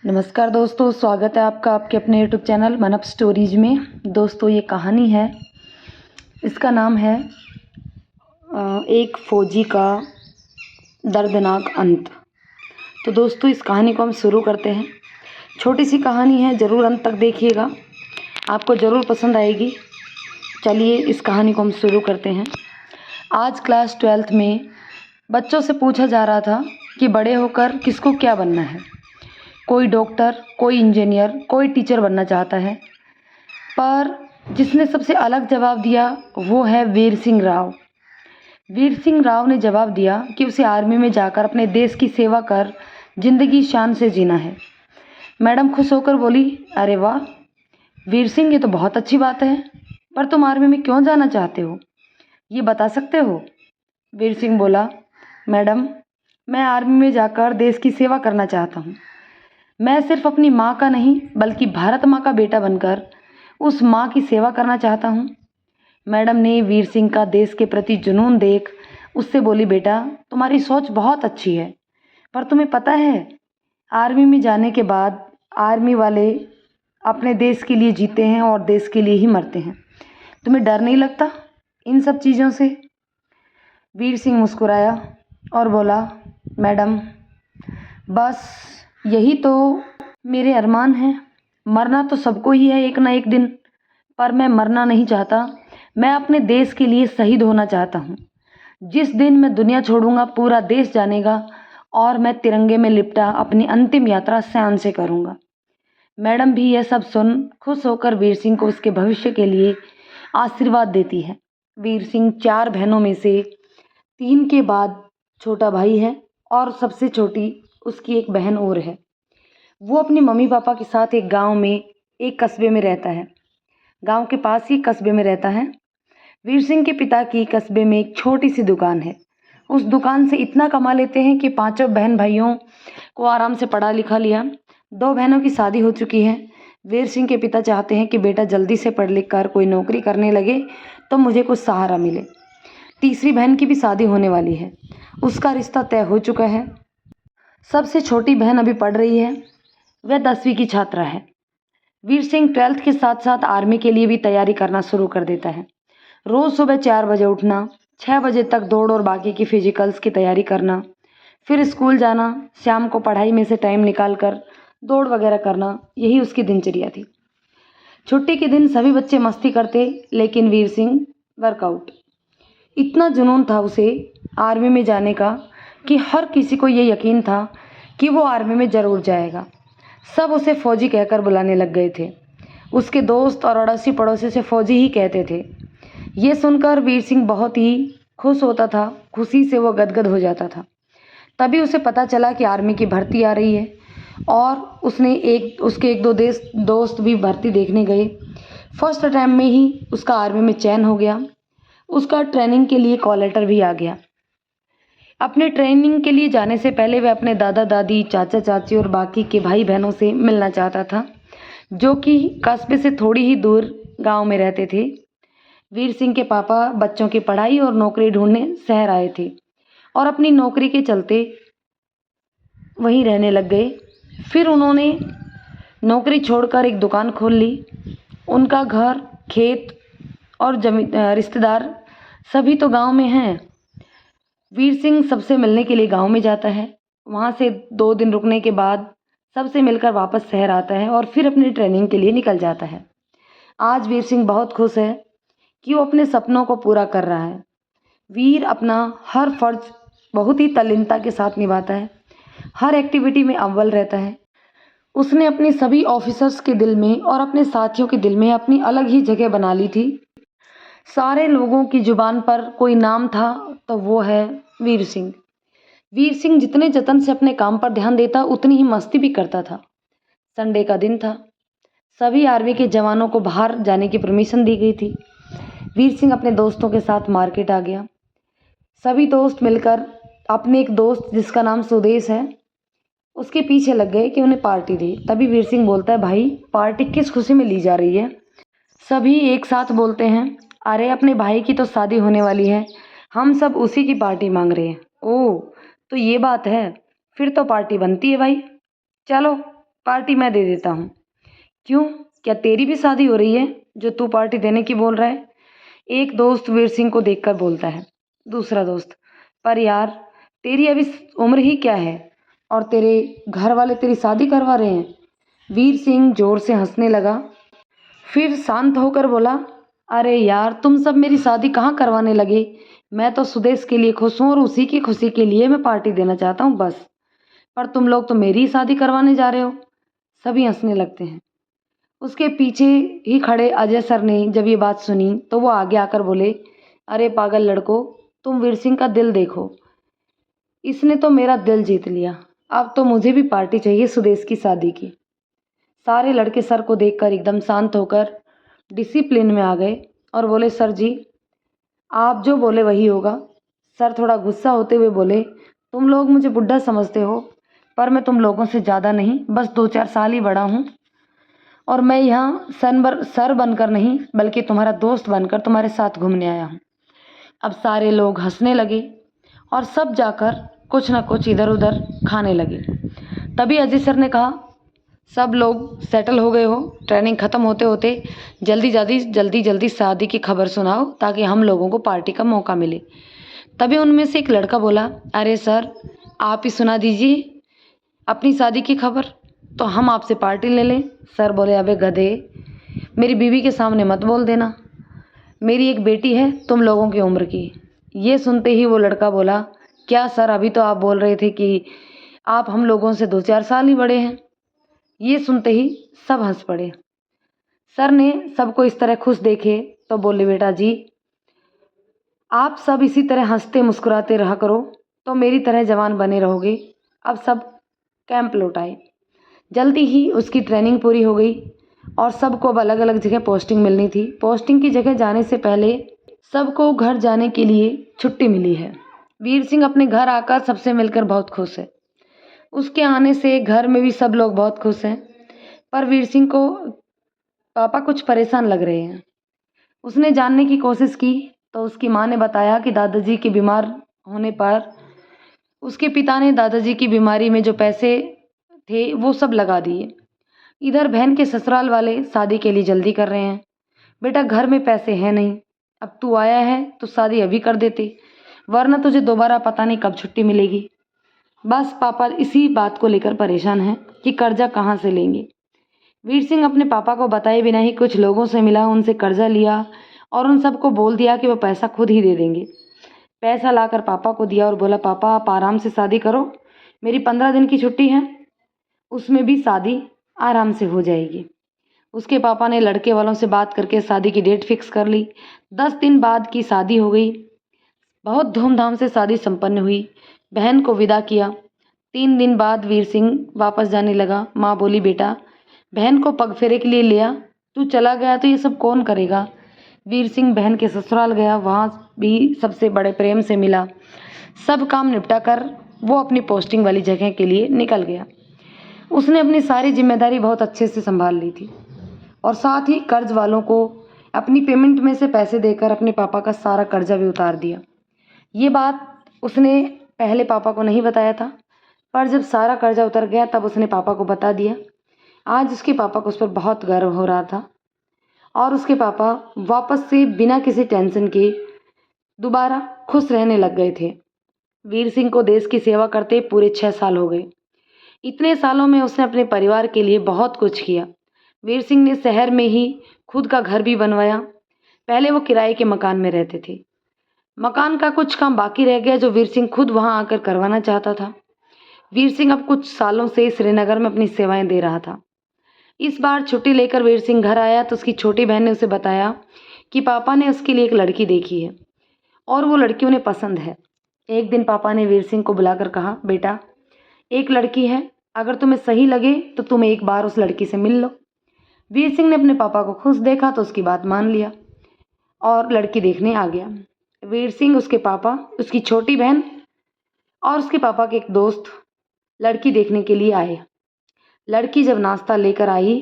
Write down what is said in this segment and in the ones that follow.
नमस्कार दोस्तों, स्वागत है आपका आपके अपने यूट्यूब चैनल मन अप स्टोरीज में। दोस्तों, ये कहानी है, इसका नाम है एक फौजी का दर्दनाक अंत। तो दोस्तों, इस कहानी को हम शुरू करते हैं। छोटी सी कहानी है, ज़रूर अंत तक देखिएगा, आपको ज़रूर पसंद आएगी। चलिए इस कहानी को हम शुरू करते हैं। आज क्लास 12th में बच्चों से पूछा जा रहा था कि बड़े होकर किसको क्या बनना है। कोई डॉक्टर, कोई इंजीनियर, कोई टीचर बनना चाहता है, पर जिसने सबसे अलग जवाब दिया वो है वीर सिंह राव। वीर सिंह राव ने जवाब दिया कि उसे आर्मी में जाकर अपने देश की सेवा कर जिंदगी शान से जीना है। मैडम खुश होकर बोली, अरे वाह वीर सिंह, ये तो बहुत अच्छी बात है, पर तुम आर्मी में क्यों जाना चाहते हो, ये बता सकते हो? वीर सिंह बोला, मैडम मैं आर्मी में जाकर देश की सेवा करना चाहता हूँ। मैं सिर्फ अपनी माँ का नहीं बल्कि भारत माँ का बेटा बनकर उस माँ की सेवा करना चाहता हूँ। मैडम ने वीर सिंह का देश के प्रति जुनून देख उससे बोली, बेटा तुम्हारी सोच बहुत अच्छी है, पर तुम्हें पता है आर्मी में जाने के बाद आर्मी वाले अपने देश के लिए जीते हैं और देश के लिए ही मरते हैं। तुम्हें डर नहीं लगता इन सब चीज़ों से? वीर सिंह मुस्कुराया और बोला, मैडम बस यही तो मेरे अरमान हैं। मरना तो सबको ही है एक ना एक दिन, पर मैं मरना नहीं चाहता। मैं अपने देश के लिए शहीद होना चाहता हूँ। जिस दिन मैं दुनिया छोड़ूंगा पूरा देश जानेगा और मैं तिरंगे में लिपटा अपनी अंतिम यात्रा शान से करूँगा। मैडम भी यह सब सुन खुश होकर वीर सिंह को उसके भविष्य के लिए आशीर्वाद देती है। वीर सिंह 4 बहनों में से 3 के बाद छोटा भाई है और सबसे छोटी उसकी एक बहन और है। वो अपने मम्मी पापा के साथ एक गांव में एक कस्बे में रहता है। गांव के पास ही कस्बे में रहता है। वीर सिंह के पिता की कस्बे में एक छोटी सी दुकान है। उस दुकान से इतना कमा लेते हैं कि 5 बहन भाइयों को आराम से पढ़ा लिखा लिया। 2 बहनों की शादी हो चुकी है। वीर सिंह के पिता चाहते हैं कि बेटा जल्दी से पढ़ लिख कर कोई नौकरी करने लगे तो मुझे कुछ सहारा मिले। तीसरी बहन की भी शादी होने वाली है, उसका रिश्ता तय हो चुका है। सबसे छोटी बहन अभी पढ़ रही है, वह 10वीं की छात्रा है। वीर सिंह 12th के साथ साथ आर्मी के लिए भी तैयारी करना शुरू कर देता है। रोज़ सुबह 4 बजे उठना, 6 बजे तक दौड़ और बाकी की फिजिकल्स की तैयारी करना, फिर स्कूल जाना, शाम को पढ़ाई में से टाइम निकाल कर दौड़ वगैरह करना, यही उसकी दिनचर्या थी। छुट्टी के दिन सभी बच्चे मस्ती करते, लेकिन वीर सिंह वर्कआउट। इतना जुनून था उसे आर्मी में जाने का कि हर किसी को ये यकीन था कि वो आर्मी में ज़रूर जाएगा। सब उसे फौजी कहकर बुलाने लग गए थे। उसके दोस्त और अड़ोसी पड़ोसी से फौजी ही कहते थे। ये सुनकर वीर सिंह बहुत ही खुश होता था, खुशी से वो गदगद हो जाता था। तभी उसे पता चला कि आर्मी की भर्ती आ रही है और उसके एक दो दोस्त भी भर्ती देखने गए। फर्स्ट टाइम में ही उसका आर्मी में चयन हो गया। उसका ट्रेनिंग के लिए कॉल लेटर भी आ गया। अपने ट्रेनिंग के लिए जाने से पहले वह अपने दादा दादी, चाचा चाची और बाकी के भाई बहनों से मिलना चाहता था, जो कि कस्बे से थोड़ी ही दूर गांव में रहते थे। वीर सिंह के पापा बच्चों की पढ़ाई और नौकरी ढूंढने शहर आए थे और अपनी नौकरी के चलते वहीं रहने लग गए। फिर उन्होंने नौकरी छोड़कर एक दुकान खोल ली। उनका घर, खेत और रिश्तेदार सभी तो गांव में हैं। वीर सिंह सबसे मिलने के लिए गांव में जाता है। वहां से 2 दिन रुकने के बाद सबसे मिलकर वापस शहर आता है और फिर अपनी ट्रेनिंग के लिए निकल जाता है। आज वीर सिंह बहुत खुश है कि वो अपने सपनों को पूरा कर रहा है। वीर अपना हर फर्ज बहुत ही तल्लीनता के साथ निभाता है, हर एक्टिविटी में अव्वल रहता है। उसने अपने सभी ऑफिसर्स के दिल में और अपने साथियों के दिल में अपनी अलग ही जगह बना ली थी। सारे लोगों की जुबान पर कोई नाम था तो वो है वीर सिंह। वीर सिंह जितने जतन से अपने काम पर ध्यान देता उतनी ही मस्ती भी करता था। संडे का दिन था। सभी आर्मी के जवानों को बाहर जाने की परमिशन दी गई थी। वीर सिंह अपने दोस्तों के साथ मार्केट आ गया। सभी दोस्त मिलकर अपने एक दोस्त जिसका नाम सुदेश है उसके पीछे लग गए कि उन्हें पार्टी दे। तभी वीर सिंह बोलता है, भाई पार्टी किस खुशी में ली जा रही है? सभी एक साथ बोलते हैं, अरे अपने भाई की तो शादी होने वाली है, हम सब उसी की पार्टी मांग रहे हैं। ओह तो ये बात है, फिर तो पार्टी बनती है भाई, चलो पार्टी मैं दे देता हूँ। क्यों, क्या तेरी भी शादी हो रही है जो तू पार्टी देने की बोल रहा है? एक दोस्त वीर सिंह को देखकर बोलता है। दूसरा दोस्त, पर यार तेरी अभी उम्र ही क्या है और तेरे घर वाले तेरी शादी करवा रहे हैं। वीर सिंह जोर से हंसने लगा, फिर शांत होकर बोला, अरे यार तुम सब मेरी शादी कहाँ करवाने लगे। मैं तो सुदेश के लिए खुश हूँ और उसी की खुशी के लिए मैं पार्टी देना चाहता हूँ बस। पर तुम लोग तो मेरी ही शादी करवाने जा रहे हो। सभी हंसने लगते हैं। उसके पीछे ही खड़े अजय सर ने जब ये बात सुनी तो वो आगे आकर बोले, अरे पागल लड़को, तुम वीर सिंह का दिल देखो, इसने तो मेरा दिल जीत लिया। अब तो मुझे भी पार्टी चाहिए सुदेश की शादी की। सारे लड़के सर को देखकर एकदम शांत होकर डिसिप्लिन में आ गए और बोले, सर जी आप जो बोले वही होगा। सर थोड़ा गुस्सा होते हुए बोले, तुम लोग मुझे बुढ़ा समझते हो, पर मैं तुम लोगों से ज़्यादा नहीं, बस 2-4 साल ही बड़ा हूँ और मैं यहाँ सर बनकर नहीं बल्कि तुम्हारा दोस्त बनकर तुम्हारे साथ घूमने आया हूँ। अब सारे लोग हंसने लगे और सब जाकर कुछ ना कुछ इधर उधर खाने लगे। तभी अजय सर ने कहा, सब लोग सेटल हो गए हो, ट्रेनिंग ख़त्म होते होते जल्दी शादी की खबर सुनाओ ताकि हम लोगों को पार्टी का मौका मिले। तभी उनमें से एक लड़का बोला, अरे सर आप ही सुना दीजिए अपनी शादी की खबर, तो हम आपसे पार्टी ले लें। सर बोले, अबे गधे, मेरी बीवी के सामने मत बोल देना, मेरी एक बेटी है तुम लोगों की उम्र की। ये सुनते ही वो लड़का बोला, क्या सर अभी तो आप बोल रहे थे कि आप हम लोगों से 2-4 साल ही बड़े हैं। ये सुनते ही सब हंस पड़े। सर ने सबको इस तरह खुश देखे तो बोले, बेटा जी आप सब इसी तरह हंसते मुस्कुराते रहा करो तो मेरी तरह जवान बने रहोगे। अब सब कैंप लौट आए। जल्दी ही उसकी ट्रेनिंग पूरी हो गई और सबको अब अलग अलग जगह पोस्टिंग मिलनी थी। पोस्टिंग की जगह जाने से पहले सबको घर जाने के लिए छुट्टी मिली है। वीर सिंह अपने घर आकर सबसे मिलकर बहुत खुश है। उसके आने से घर में भी सब लोग बहुत खुश हैं, पर वीर सिंह को पापा कुछ परेशान लग रहे हैं। उसने जानने की कोशिश की तो उसकी माँ ने बताया कि दादाजी के बीमार होने पर उसके पिता ने दादाजी की बीमारी में जो पैसे थे वो सब लगा दिए। इधर बहन के ससुराल वाले शादी के लिए जल्दी कर रहे हैं। बेटा घर में पैसे हैं नहीं, अब तू आया है तो शादी अभी कर देते, वरना तुझे दोबारा पता नहीं कब छुट्टी मिलेगी। बस पापा इसी बात को लेकर परेशान हैं कि कर्जा कहाँ से लेंगे। वीर सिंह अपने पापा को बताए बिना ही कुछ लोगों से मिला, उनसे कर्जा लिया और उन सबको बोल दिया कि वो पैसा खुद ही दे देंगे। पैसा लाकर पापा को दिया और बोला, पापा आप आराम से शादी करो, मेरी 15 दिन की छुट्टी है, उसमें भी शादी आराम से हो जाएगी। उसके पापा ने लड़के वालों से बात करके शादी की डेट फिक्स कर ली। 10 दिन बाद की शादी हो गई। बहुत धूमधाम से शादी संपन्न हुई। बहन को विदा किया। 3 दिन बाद वीर सिंह वापस जाने लगा। माँ बोली, बेटा बहन को पगफेरे के लिए लिया, तू चला गया तो ये सब कौन करेगा। वीर सिंह बहन के ससुराल गया, वहाँ भी सबसे बड़े प्रेम से मिला। सब काम निपटा कर वो अपनी पोस्टिंग वाली जगह के लिए निकल गया। उसने अपनी सारी जिम्मेदारी बहुत अच्छे से संभाल ली थी और साथ ही कर्ज वालों को अपनी पेमेंट में से पैसे देकर अपने पापा का सारा कर्जा भी उतार दिया। ये बात उसने पहले पापा को नहीं बताया था, पर जब सारा कर्जा उतर गया तब उसने पापा को बता दिया। आज उसके पापा को उस पर बहुत गर्व हो रहा था और उसके पापा वापस से बिना किसी टेंशन के दोबारा खुश रहने लग गए थे। वीर सिंह को देश की सेवा करते पूरे 6 साल हो गए। इतने सालों में उसने अपने परिवार के लिए बहुत कुछ किया। वीर सिंह ने शहर में ही खुद का घर भी बनवाया। पहले वो किराए के मकान में रहते थे। मकान का कुछ काम बाकी रह गया जो वीर सिंह खुद वहां आकर करवाना चाहता था। वीर सिंह अब कुछ सालों से श्रीनगर में अपनी सेवाएं दे रहा था। इस बार छुट्टी लेकर वीर सिंह घर आया तो उसकी छोटी बहन ने उसे बताया कि पापा ने उसके लिए एक लड़की देखी है और वो लड़की उन्हें पसंद है। एक दिन पापा ने वीर सिंह को बुलाकर कहा, बेटा एक लड़की है, अगर तुम्हें सही लगे तो तुम एक बार उस लड़की से मिल लो। वीर सिंह ने अपने पापा को खुश देखा तो उसकी बात मान लिया और लड़की देखने आ गया। वीर सिंह, उसके पापा, उसकी छोटी बहन और उसके पापा के एक दोस्त लड़की देखने के लिए आए। लड़की जब नाश्ता लेकर आई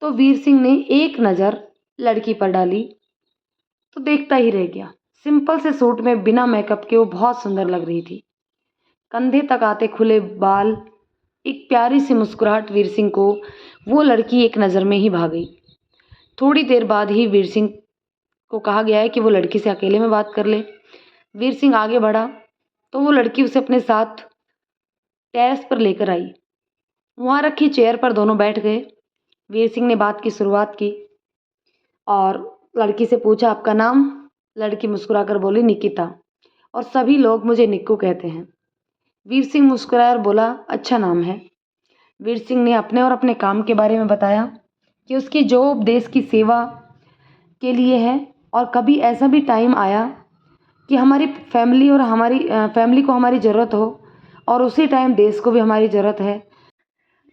तो वीर सिंह ने एक नज़र लड़की पर डाली तो देखता ही रह गया। सिंपल से सूट में बिना मेकअप के वो बहुत सुंदर लग रही थी। कंधे तक आते खुले बाल, एक प्यारी सी मुस्कुराहट वीर सिंह को वो लड़की एक नज़र में ही भा गई। थोड़ी देर बाद ही वीर सिंह को कहा गया है कि वो लड़की से अकेले में बात कर ले। वीर सिंह आगे बढ़ा तो वो लड़की उसे अपने साथ टेरेस पर लेकर आई। वहाँ रखी चेयर पर दोनों बैठ गए। वीर सिंह ने बात की शुरुआत की और लड़की से पूछा, आपका नाम? लड़की मुस्कुराकर बोली, निकिता, और सभी लोग मुझे निक्कू कहते हैं। वीर सिंह मुस्कुराया और बोला, अच्छा नाम है। वीर सिंह ने अपने और अपने काम के बारे में बताया कि उसकी जॉब देश की सेवा के लिए है और कभी ऐसा भी टाइम आया कि हमारी फैमिली को हमारी ज़रूरत हो और उसी टाइम देश को भी हमारी ज़रूरत है,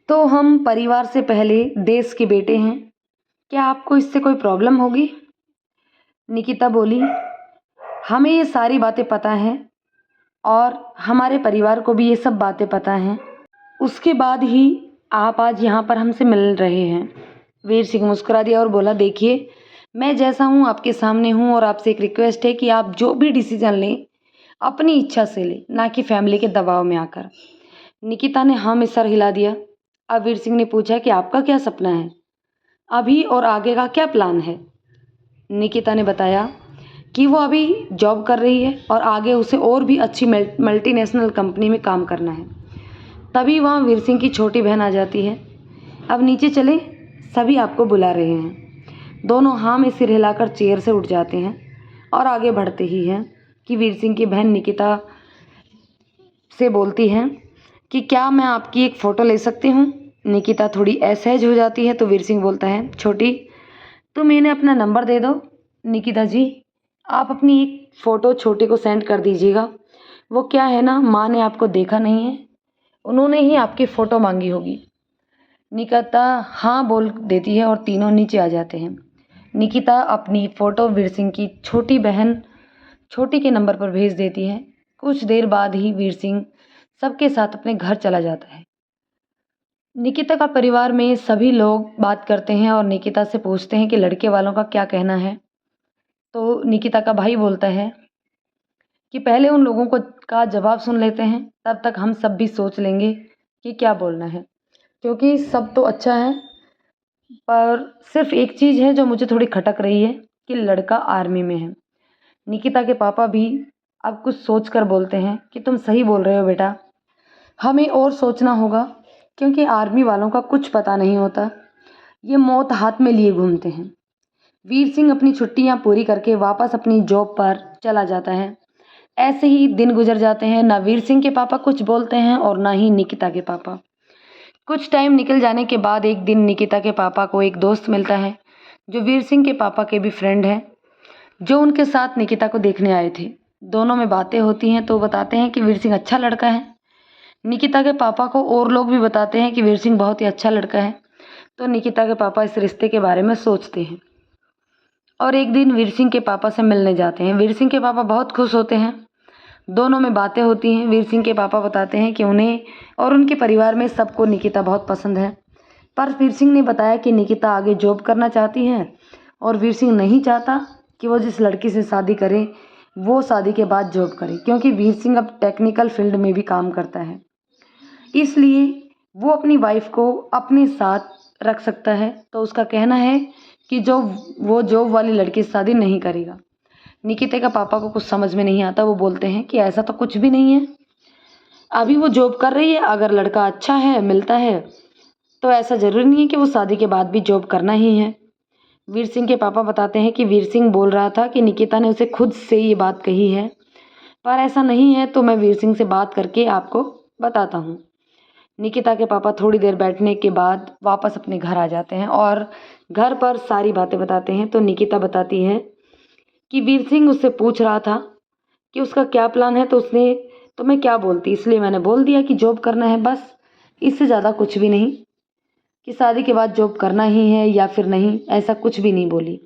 तो हम परिवार से पहले देश के बेटे हैं। क्या आपको इससे कोई प्रॉब्लम होगी? निकिता बोली, हमें ये सारी बातें पता हैं और हमारे परिवार को भी ये सब बातें पता हैं, उसके बाद ही आप आज यहाँ पर हमसे मिल रहे हैं। वीर सिंह मुस्कुरा दिया और बोला, देखिए, मैं जैसा हूँ आपके सामने हूँ और आपसे एक रिक्वेस्ट है कि आप जो भी डिसीजन लें अपनी इच्छा से लें, ना कि फैमिली के दबाव में आकर। निकिता ने हाँ में सर हिला दिया। अब वीर सिंह ने पूछा कि आपका क्या सपना है, अभी और आगे का क्या प्लान है? निकिता ने बताया कि वो अभी जॉब कर रही है और आगे उसे और भी अच्छी मल्टीनेशनल कंपनी में काम करना है। तभी वहाँ वीर सिंह की छोटी बहन आ जाती है। अब नीचे चले, सभी आपको बुला रहे हैं। दोनों हाँ में सिर हिलाकर चेयर से उठ जाते हैं और आगे बढ़ते ही हैं कि वीर सिंह की बहन निकिता से बोलती हैं कि क्या मैं आपकी एक फ़ोटो ले सकती हूँ? निकिता थोड़ी असहज हो जाती है तो वीर सिंह बोलता है, छोटी, तुम इन्हें अपना नंबर दे दो। निकिता जी, आप अपनी एक फ़ोटो छोटे को सेंड कर दीजिएगा। वो क्या है ना, माँ ने आपको देखा नहीं है, उन्होंने ही आपकी फ़ोटो मांगी होगी। निकिता हाँ बोल देती है और तीनों नीचे आ जाते हैं। निकिता अपनी फ़ोटो वीर सिंह की छोटी बहन छोटी के नंबर पर भेज देती है। कुछ देर बाद ही वीर सिंह सबके साथ अपने घर चला जाता है। निकिता का परिवार में सभी लोग बात करते हैं और निकिता से पूछते हैं कि लड़के वालों का क्या कहना है। तो निकिता का भाई बोलता है कि पहले उन लोगों को का जवाब सुन लेते हैं, तब तक हम सब भी सोच लेंगे कि क्या बोलना है, क्योंकि सब तो अच्छा है, पर सिर्फ एक चीज़ है जो मुझे थोड़ी खटक रही है कि लड़का आर्मी में है। निकिता के पापा भी अब कुछ सोच कर बोलते हैं कि तुम सही बोल रहे हो बेटा, हमें और सोचना होगा, क्योंकि आर्मी वालों का कुछ पता नहीं होता, ये मौत हाथ में लिए घूमते हैं। वीर सिंह अपनी छुट्टियां पूरी करके वापस अपनी जॉब पर चला जाता है। ऐसे ही दिन गुजर जाते हैं। ना वीर सिंह के पापा कुछ बोलते हैं और ना ही निकिता के पापा। कुछ टाइम निकल जाने के बाद एक दिन निकिता के पापा को एक दोस्त मिलता है जो वीर सिंह के पापा के भी फ्रेंड है, जो उनके साथ निकिता को देखने आए थे। दोनों में बातें होती हैं तो बताते हैं कि वीर सिंह अच्छा लड़का है। निकिता के पापा को और लोग भी बताते हैं कि वीर सिंह बहुत ही अच्छा लड़का है। तो निकिता के पापा इस रिश्ते के बारे में सोचते हैं और एक दिन वीर सिंह के पापा से मिलने जाते हैं। वीर सिंह के पापा बहुत खुश होते हैं। दोनों में बातें होती हैं। वीर सिंह के पापा बताते हैं कि उन्हें और उनके परिवार में सबको निकिता बहुत पसंद है, पर वीर सिंह ने बताया कि निकिता आगे जॉब करना चाहती है और वीर सिंह नहीं चाहता कि वो जिस लड़की से शादी करे वो शादी के बाद जॉब करे, क्योंकि वीर सिंह अब टेक्निकल फील्ड में भी काम करता है, इसलिए वो अपनी वाइफ को अपने साथ रख सकता है। तो उसका कहना है कि वो जॉब वाली लड़की से शादी नहीं करेगा। निकिता का पापा को कुछ समझ में नहीं आता। वो बोलते हैं कि ऐसा तो कुछ भी नहीं है, अभी वो जॉब कर रही है, अगर लड़का अच्छा है मिलता है तो ऐसा ज़रूरी नहीं है कि वो शादी के बाद भी जॉब करना ही है। वीर सिंह के पापा बताते हैं कि वीर सिंह बोल रहा था कि निकिता ने उसे खुद से ये बात कही है, पर ऐसा नहीं है, तो मैं वीर सिंह से बात करके आपको बताता हूँ। निकिता के पापा थोड़ी देर बैठने के बाद वापस अपने घर आ जाते हैं और घर पर सारी बातें बताते हैं। तो निकिता बताती है कि वीर सिंह उससे पूछ रहा था कि उसका क्या प्लान है, तो मैं क्या बोलती, इसलिए मैंने बोल दिया कि जॉब करना है, बस, इससे ज़्यादा कुछ भी नहीं, कि शादी के बाद जॉब करना ही है या फिर नहीं, ऐसा कुछ भी नहीं बोली।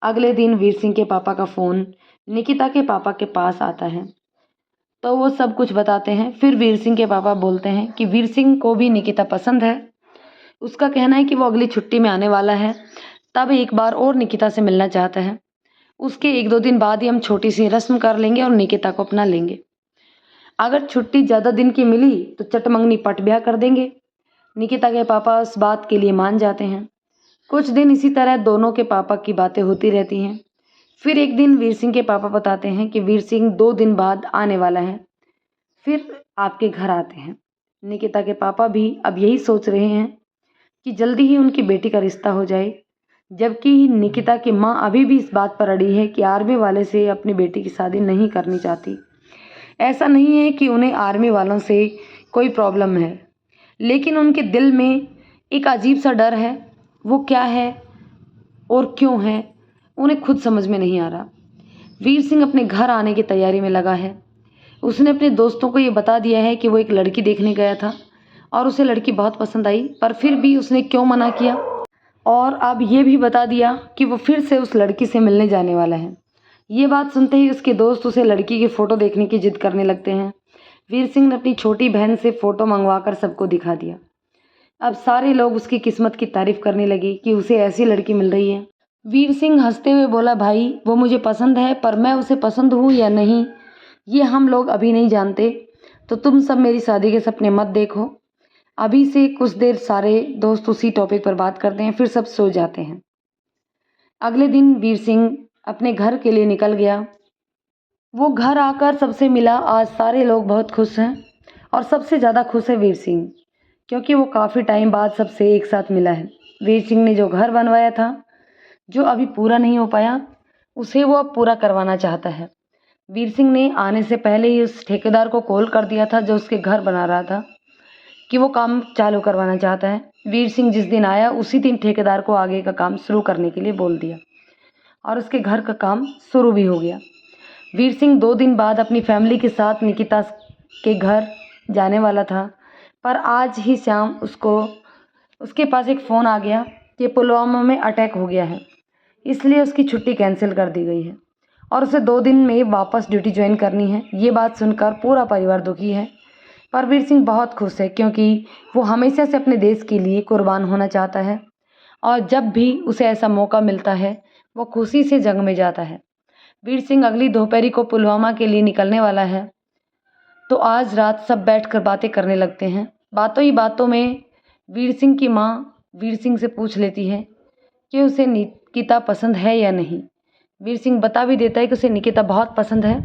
अगले दिन वीर सिंह के पापा का फ़ोन निकिता के पापा के पास आता है तो वो सब कुछ बताते हैं। फिर वीर सिंह के पापा बोलते हैं कि वीर सिंह को भी निकिता पसंद है, उसका कहना है कि वो अगली छुट्टी में आने वाला है, तब एक बार और निकिता से मिलना चाहता है। उसके 1-2 दिन बाद ही हम छोटी सी रस्म कर लेंगे और निकिता को अपना लेंगे। अगर छुट्टी ज़्यादा दिन की मिली तो चटमंगनी पट ब्याह कर देंगे। निकिता के पापा उस बात के लिए मान जाते हैं। कुछ दिन इसी तरह दोनों के पापा की बातें होती रहती हैं। फिर एक दिन वीर सिंह के पापा बताते हैं कि वीर सिंह 2 दिन बाद आने वाला है, फिर आपके घर आते हैं। निकिता के पापा भी अब यही सोच रहे हैं कि जल्दी ही उनकी बेटी का रिश्ता हो जाए, जबकि निकिता की माँ अभी भी इस बात पर अड़ी है कि आर्मी वाले से अपनी बेटी की शादी नहीं करनी चाहती। ऐसा नहीं है कि उन्हें आर्मी वालों से कोई प्रॉब्लम है, लेकिन उनके दिल में एक अजीब सा डर है। वो क्या है और क्यों है, उन्हें खुद समझ में नहीं आ रहा। वीर सिंह अपने घर आने की तैयारी में लगा है। उसने अपने दोस्तों को ये बता दिया है कि वो एक लड़की देखने गया था और उसे लड़की बहुत पसंद आई, पर फिर भी उसने क्यों मना किया, और अब ये भी बता दिया कि वो फिर से उस लड़की से मिलने जाने वाला है। ये बात सुनते ही उसके दोस्त उसे लड़की की फ़ोटो देखने की जिद करने लगते हैं। वीर सिंह ने अपनी छोटी बहन से फ़ोटो मंगवाकर सबको दिखा दिया। अब सारे लोग उसकी किस्मत की तारीफ करने लगे कि उसे ऐसी लड़की मिल रही है। वीर सिंह हंसते हुए बोला, भाई वो मुझे पसंद है, पर मैं उसे पसंद हूँ या नहीं ये हम लोग अभी नहीं जानते, तो तुम सब मेरी शादी के सपने मत देखो। अभी से कुछ देर सारे दोस्त उसी टॉपिक पर बात करते हैं, फिर सब सो जाते हैं। अगले दिन वीर सिंह अपने घर के लिए निकल गया। वो घर आकर सबसे मिला। आज सारे लोग बहुत खुश हैं और सबसे ज़्यादा खुश है वीर सिंह, क्योंकि वो काफ़ी टाइम बाद सबसे एक साथ मिला है। वीर सिंह ने जो घर बनवाया था, जो अभी पूरा नहीं हो पाया, उसे वो अब पूरा करवाना चाहता है। वीर सिंह ने आने से पहले ही उस ठेकेदार को कॉल कर दिया था जो उसके घर बना रहा था, कि वो काम चालू करवाना चाहता है। वीर सिंह जिस दिन आया उसी दिन ठेकेदार को आगे का काम शुरू करने के लिए बोल दिया और उसके घर का काम शुरू भी हो गया। वीर सिंह 2 दिन बाद अपनी फैमिली के साथ निकिता के घर जाने वाला था, पर आज ही शाम उसके पास एक फ़ोन आ गया कि पुलवामा में अटैक हो गया है, इसलिए उसकी छुट्टी कैंसिल कर दी गई है और उसे 2 दिन में वापस ड्यूटी ज्वाइन करनी है। ये बात सुनकर पूरा परिवार दुखी है, पर वीर सिंह बहुत खुश है, क्योंकि वो हमेशा से अपने देश के लिए कुर्बान होना चाहता है और जब भी उसे ऐसा मौका मिलता है वो खुशी से जंग में जाता है। वीर सिंह अगली दोपहरी को पुलवामा के लिए निकलने वाला है, तो आज रात सब बैठकर बातें करने लगते हैं। बातों ही बातों में वीर सिंह की माँ वीर सिंह से पूछ लेती है कि उसे निकिता पसंद है या नहीं। वीर सिंह बता भी देता है कि उसे निकिता बहुत पसंद है।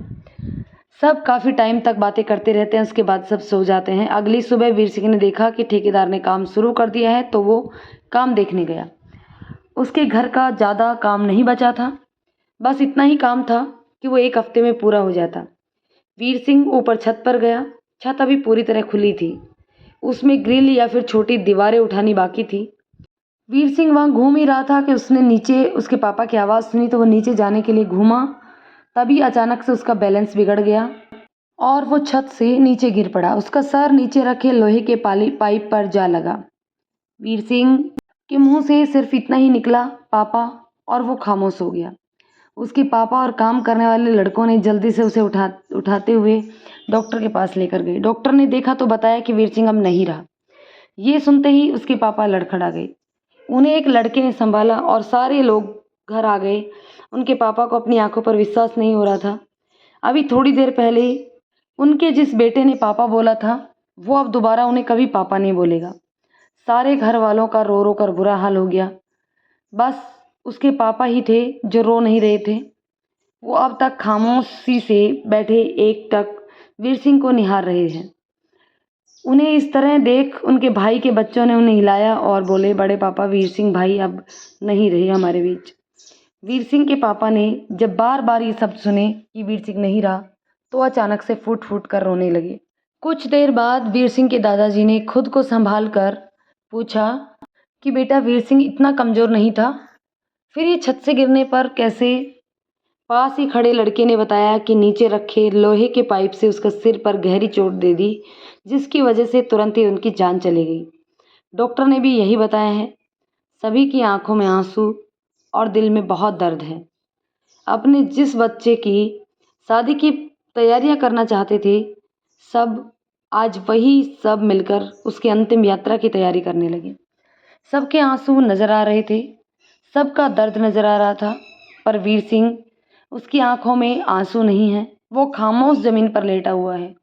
सब काफ़ी टाइम तक बातें करते रहते हैं, उसके बाद सब सो जाते हैं। अगली सुबह वीर सिंह ने देखा कि ठेकेदार ने काम शुरू कर दिया है, तो वो काम देखने गया। उसके घर का ज़्यादा काम नहीं बचा था, बस इतना ही काम था कि वो 1 हफ्ते में पूरा हो जाता। वीर सिंह ऊपर छत पर गया। छत अभी पूरी तरह खुली थी, उसमें ग्रिल या फिर छोटी दीवारें उठानी बाकी थी। वीर सिंह वहाँ घूम ही रहा था कि उसने नीचे उसके पापा की आवाज़ सुनी, तो वो नीचे जाने के लिए घूमा। तभी अचानक से उसका बैलेंस बिगड़ गया और वो छत से नीचे गिर पड़ा। उसका सर नीचे रखे लोहे के पाइप पर जा लगा। वीर सिंह के मुंह से सिर्फ इतना ही निकला, पापा, और वो खामोश हो गया। उसके पापा और काम करने वाले लड़कों ने जल्दी से उसे उठाते हुए डॉक्टर के पास लेकर गए। डॉक्टर ने देखा तो बताया कि वीर सिंह अब नहीं रहा। ये सुनते ही उसके पापा लड़खड़ा गए। उन्हें एक लड़के ने संभाला और सारे लोग घर आ गए। उनके पापा को अपनी आंखों पर विश्वास नहीं हो रहा था। अभी थोड़ी देर पहले उनके जिस बेटे ने पापा बोला था, वो अब दोबारा उन्हें कभी पापा नहीं बोलेगा। सारे घर वालों का रो रो कर बुरा हाल हो गया। बस उसके पापा ही थे जो रो नहीं रहे थे। वो अब तक खामोशी से बैठे एकटक वीर सिंह को निहार रहे हैं। उन्हें इस तरह देख उनके भाई के बच्चों ने उन्हें हिलाया और बोले, बड़े पापा, वीर सिंह भाई अब नहीं रहे हमारे बीच। वीर सिंह के पापा ने जब बार बार ये शब्द सुने कि वीर सिंह नहीं रहा, तो अचानक से फूट फूट कर रोने लगे। कुछ देर बाद वीर सिंह के दादाजी ने खुद को संभाल कर पूछा कि बेटा, वीर सिंह इतना कमज़ोर नहीं था, फिर ये छत से गिरने पर कैसे? पास ही खड़े लड़के ने बताया कि नीचे रखे लोहे के पाइप से उसका सिर पर गहरी चोट दे दी, जिसकी वजह से तुरंत ही उनकी जान चली गई। डॉक्टर ने भी यही बताया है। सभी की आंखों में आंसू और दिल में बहुत दर्द है। अपने जिस बच्चे की शादी की तैयारियां करना चाहते थे, सब आज वही सब मिलकर उसकी अंतिम यात्रा की तैयारी करने लगे। सबके आंसू नजर आ रहे थे, सबका दर्द नजर आ रहा था, पर वीर सिंह, उसकी आंखों में आंसू नहीं है। वो खामोश जमीन पर लेटा हुआ है।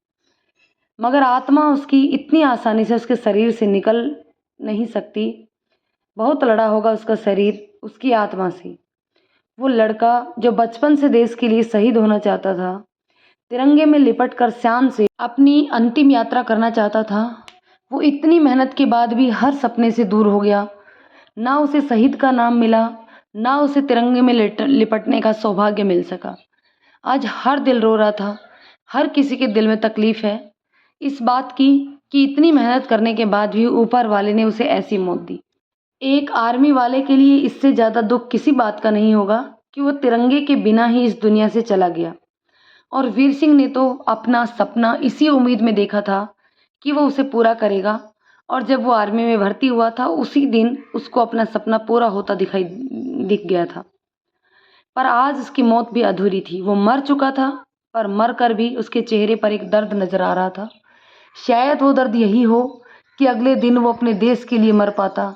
मगर आत्मा उसकी इतनी आसानी से उसके शरीर से निकल नहीं सकती। बहुत लड़ा होगा उसका शरीर उसकी आत्मा से। वो लड़का जो बचपन से देश के लिए शहीद होना चाहता था, तिरंगे में लिपट कर शान से अपनी अंतिम यात्रा करना चाहता था, वो इतनी मेहनत के बाद भी हर सपने से दूर हो गया। ना उसे शहीद का नाम मिला, ना उसे तिरंगे में लिपटने का सौभाग्य मिल सका। आज हर दिल रो रहा था, हर किसी के दिल में तकलीफ है इस बात की कि इतनी मेहनत करने के बाद भी ऊपर वाले ने उसे ऐसी मौत दी। एक आर्मी वाले के लिए इससे ज़्यादा दुख किसी बात का नहीं होगा कि वो तिरंगे के बिना ही इस दुनिया से चला गया। और वीर सिंह ने तो अपना सपना इसी उम्मीद में देखा था कि वो उसे पूरा करेगा, और जब वो आर्मी में भर्ती हुआ था उसी दिन उसको अपना सपना पूरा होता दिख गया था। पर आज उसकी मौत भी अधूरी थी। वो मर चुका था, पर मर कर भी उसके चेहरे पर एक दर्द नजर आ रहा था। शायद वो दर्द यही हो कि अगले दिन वो अपने देश के लिए मर पाता,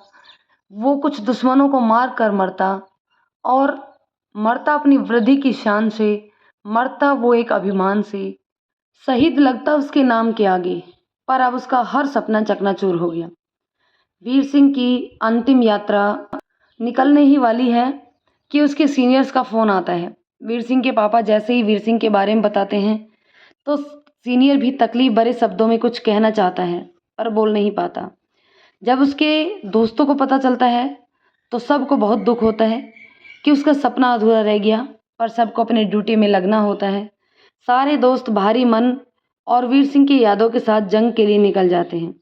वो कुछ दुश्मनों को मार कर मरता, और मरता अपनी वृद्धि की शान से, मरता वो एक अभिमान से, शहीद लगता उसके नाम के आगे। पर अब उसका हर सपना चकनाचूर हो गया। वीर सिंह की अंतिम यात्रा निकलने ही वाली है कि उसके सीनियर्स का फ़ोन आता है। वीर सिंह के पापा जैसे ही वीर सिंह के बारे में बताते हैं तो सीनियर भी तकलीफ भरे शब्दों में कुछ कहना चाहता है, पर बोल नहीं पाता। जब उसके दोस्तों को पता चलता है तो सबको बहुत दुख होता है कि उसका सपना अधूरा रह गया, पर सबको अपने ड्यूटी में लगना होता है। सारे दोस्त भारी मन और वीर सिंह की यादों के साथ जंग के लिए निकल जाते हैं।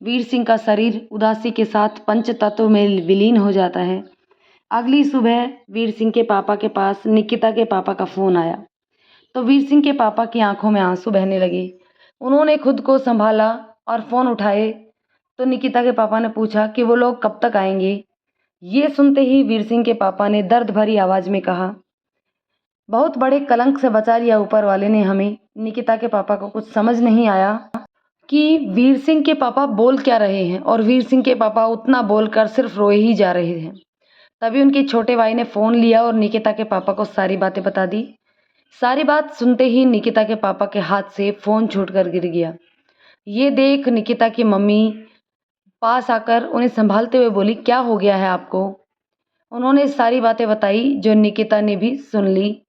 वीर सिंह का शरीर उदासी के साथ पंच तत्व में विलीन हो जाता है। अगली सुबह वीर सिंह के पापा के पास निकिता के पापा का फ़ोन आया तो वीर सिंह के पापा की आंखों में आंसू बहने लगे। उन्होंने खुद को संभाला और फ़ोन उठाए तो निकिता के पापा ने पूछा कि वो लोग कब तक आएंगे। ये सुनते ही वीर सिंह के पापा ने दर्द भरी आवाज़ में कहा, बहुत बड़े कलंक से बचा लिया ऊपर वाले ने हमें। निकिता के पापा को कुछ समझ नहीं आया कि वीर सिंह के पापा बोल क्या रहे हैं, और वीर सिंह के पापा उतना बोलकर सिर्फ रोए ही जा रहे हैं। तभी उनके छोटे भाई ने फ़ोन लिया और निकिता के पापा को सारी बातें बता दी। सारी बात सुनते ही निकिता के पापा के हाथ से फ़ोन छूटकर गिर गया। ये देख निकिता की मम्मी पास आकर उन्हें संभालते हुए बोली, क्या हो गया है आपको? उन्होंने सारी बातें बताई जो निकिता ने भी सुन ली।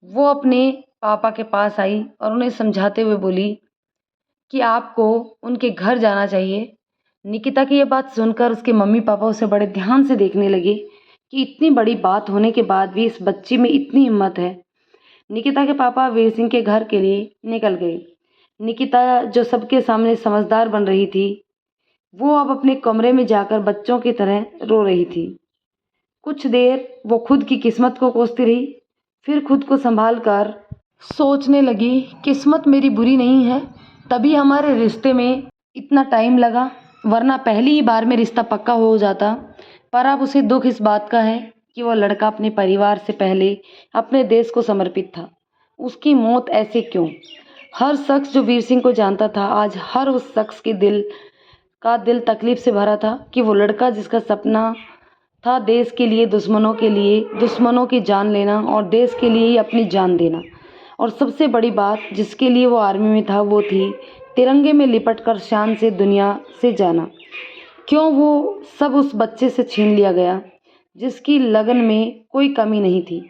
वो अपने पापा के पास आई और उन्हें समझाते हुए बोली कि आपको उनके घर जाना चाहिए। निकिता की ये बात सुनकर उसके मम्मी पापा उसे बड़े ध्यान से देखने लगे कि इतनी बड़ी बात होने के बाद भी इस बच्ची में इतनी हिम्मत है। निकिता के पापा वीर सिंह के घर के लिए निकल गए। निकिता जो सबके सामने समझदार बन रही थी, वो अब अपने कमरे में जाकर बच्चों की तरह रो रही थी। कुछ देर वो खुद की किस्मत को कोसती रही, फिर खुद को संभाल कर सोचने लगी, किस्मत मेरी बुरी नहीं है, तभी हमारे रिश्ते में इतना टाइम लगा, वरना पहली ही बार में रिश्ता पक्का हो जाता। पर अब उसे दुख इस बात का है कि वो लड़का अपने परिवार से पहले अपने देश को समर्पित था। उसकी मौत ऐसे क्यों? हर शख्स जो वीर सिंह को जानता था, आज हर उस शख्स के दिल तकलीफ से भरा था कि वो लड़का जिसका सपना था देश के लिए, दुश्मनों के लिए, दुश्मनों की जान लेना और देश के लिए ही अपनी जान देना, और सबसे बड़ी बात जिसके लिए वो आर्मी में था वो थी तिरंगे में लिपट कर शान से दुनिया से जाना। क्यों वो सब उस बच्चे से छीन लिया गया जिसकी लगन में कोई कमी नहीं थी?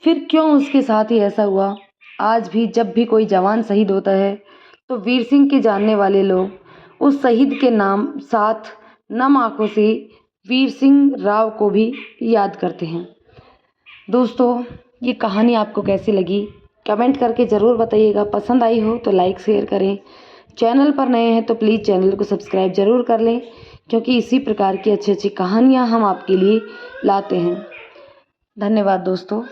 फिर क्यों उसके साथ ही ऐसा हुआ? आज भी जब भी कोई जवान शहीद होता है तो वीर सिंह के जानने वाले लोग उस शहीद के नाम साथ नम आंखों से वीर सिंह राव को भी याद करते हैं। दोस्तों, ये कहानी आपको कैसी लगी कमेंट करके ज़रूर बताइएगा। पसंद आई हो तो लाइक शेयर करें। चैनल पर नए हैं तो प्लीज़ चैनल को सब्सक्राइब ज़रूर कर लें, क्योंकि इसी प्रकार की अच्छी अच्छी कहानियाँ हम आपके लिए लाते हैं। धन्यवाद दोस्तों।